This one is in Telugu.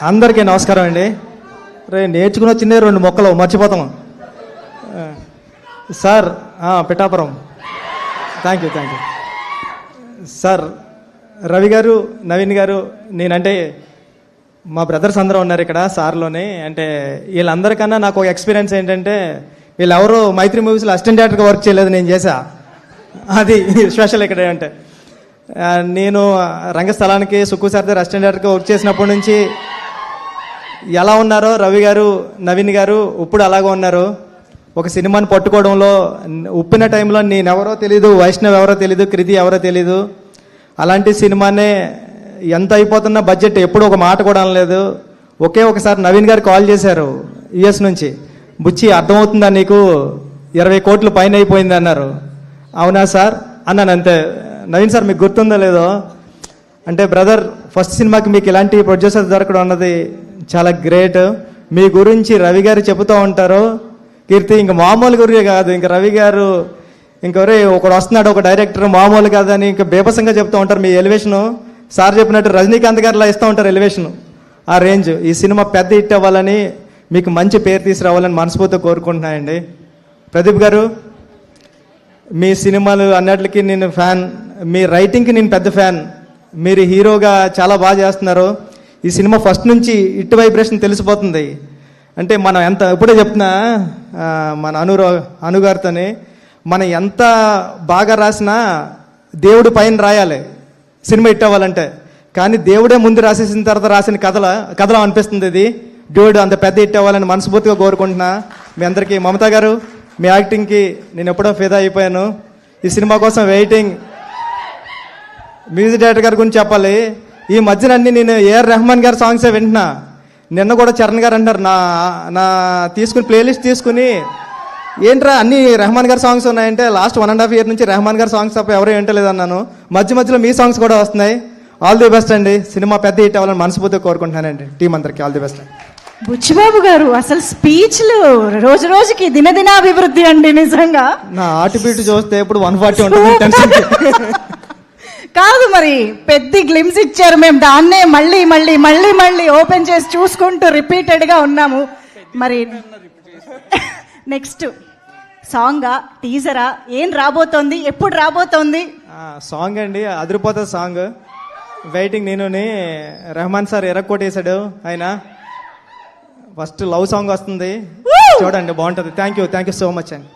అందరికీ నమస్కారం అండి. నేర్చుకుని వచ్చిందే 2 మొక్కలు మర్చిపోతాం. Sir Pithapuram. Thank you sir. Ravi గారు, నవీన్ గారు, నేనంటే మా బ్రదర్స్ అందరూ ఉన్నారు ఇక్కడ సార్లోనే. అంటే వీళ్ళందరికన్నా నాకు ఒక ఎక్స్పీరియన్స్ ఏంటంటే, వీళ్ళెవరూ మైత్రి మూవీస్లో అసిస్టెంట్ డైరెక్టర్గా వర్క్ చేయలేదు, నేను చేశా. అది స్పెషల్ ఇక్కడ. అంటే నేను రంగస్థలానికి సుక్కు సార్ దగ్గర అసిస్టెంట్ డైరెక్టర్గా వర్క్ చేసినప్పటి నుంచి ఎలా ఉన్నారో రవి గారు, నవీన్ గారు ఇప్పుడు అలాగే ఉన్నారు. ఒక సినిమాని పట్టుకోవడంలో ఉప్పిన టైంలో నేనెవరో తెలీదు, వైష్ణవ్ ఎవరో తెలీదు, కృతి ఎవరో తెలీదు. అలాంటి సినిమానే ఎంత అయిపోతున్న బడ్జెట్ ఎప్పుడు ఒక మాట కూడా అనలేదు. ఒకే ఒకసారి నవీన్ గారు కాల్ చేశారు యుఎస్ నుంచి, బుచ్చి అర్థమవుతుందా నీకు, 20 కోట్ల పైన అయిపోయింది అన్నారు. అవునా సార్ అన్నాను, అంతే. నవీన్ సార్ మీకు గుర్తుందో లేదో, అంటే బ్రదర్ ఫస్ట్ సినిమాకి మీకు ఇలాంటి ప్రొడ్యూసర్ దొరకడం అన్నది చాలా గ్రేట్. మీ గురించి రవి గారు చెబుతూ ఉంటారు, కీర్తి ఇంక మామూలు గురి కాదు, ఇంక రవి గారు ఇంకొరే ఒకడు వస్తున్నాడు, ఒక డైరెక్టర్ మామూలు కాదని ఇంకా బేబసంగా చెప్తూ ఉంటారు. మీ ఎలివేషను సార్ చెప్పినట్టు రజనీకాంత్ గారిలా ఇస్తూ ఉంటారు ఎలివేషను, ఆ రేంజ్. ఈ సినిమా పెద్ద హిట్ అవ్వాలని, మీకు మంచి పేరు తీసుకురావాలని మనస్ఫూర్తిగా కోరుకుంటున్నాయండి. ప్రదీప్ గారు, మీ సినిమాలు అన్నిటికీ నేను ఫ్యాన్, మీ రైటింగ్కి నేను పెద్ద ఫ్యాన్. మీరు హీరోగా చాలా బాగా చేస్తున్నారు. ఈ సినిమా ఫస్ట్ నుంచి ఇటు వైబ్రేషన్ తెలిసిపోతుంది. అంటే మనం ఎంత, ఇప్పుడే చెప్తున్నా మన అనుగారితోని, మనం ఎంత బాగా రాసినా దేవుడి పైన రాయాలి సినిమా హిట్ అవ్వాలంటే. కానీ దేవుడే ముందు రాసేసిన తర్వాత రాసిన కథలో అనిపిస్తుంది ఇది. దేవుడు అంత పెద్ద హిట్ అవ్వాలని మనస్ఫూర్తిగా కోరుకుంటున్నా. మీ అందరికీ, మమతా గారు మీ యాక్టింగ్కి నేను ఎప్పుడో ఫిదా అయిపోయాను. ఈ సినిమా కోసం వెయిటింగ్. మ్యూజిక్ డైరెక్టర్ గారి గురించి చెప్పాలి. ఈ మధ్యన అన్ని నేను ఏఆర్ రెహమాన్ గారి సాంగ్సే వింటున్నా. నిన్న కూడా చరణ్ గారు అంటారు, నా తీసుకుని ప్లేలిస్ట్ తీసుకుని, ఏంట్రా అన్ని రెహమాన్ గారి సాంగ్స్ ఉన్నాయంటే, లాస్ట్ 1.5 year నుంచి రెహమాన్ గారి సాంగ్స్ తప్ప ఎవరు వింటలేదు అన్నాను. మధ్యలో మీ సాంగ్స్ కూడా వస్తున్నాయి. ఆల్ ది బెస్ట్ అండి. సినిమా పెద్ద హిట్ అవ్వాలని మనస్ఫూర్తిగా కోరుకుంటున్నానండి. టీం అందరికీ ఆల్ ది బెస్ట్. బుచ్చిబాబు గారు అసలు స్పీచ్లు రోజు రోజుకి దినదినాభివృద్ధి అండి. నిజంగా నా ఆర్టిబీట్ చూస్తే ఇప్పుడు 140 ఉంటుంది. కాదు, మరి పెద్ద గ్లిమ్స్ ఇచ్చారు. మేము దాన్నే మళ్ళీ మళ్ళీ మళ్ళీ మళ్ళీ ఓపెన్ చేసి చూసుకుంటూ రిపీటెడ్గా ఉన్నాము. మరి నెక్స్ట్ సాంగా, టీజరా, ఏం రాబోతోంది, ఎప్పుడు రాబోతోంది? సాంగ్ అండి, అదిరిపోతుంది సాంగ్. వెయిటింగ్. నేను రెహమాన్ సార్ ఎరక్కొట్టేశాడు. ఆయన ఫస్ట్ లవ్ సాంగ్ వస్తుంది, చూడండి బాగుంటుంది. థ్యాంక్ యూ సో మచ్ అండి.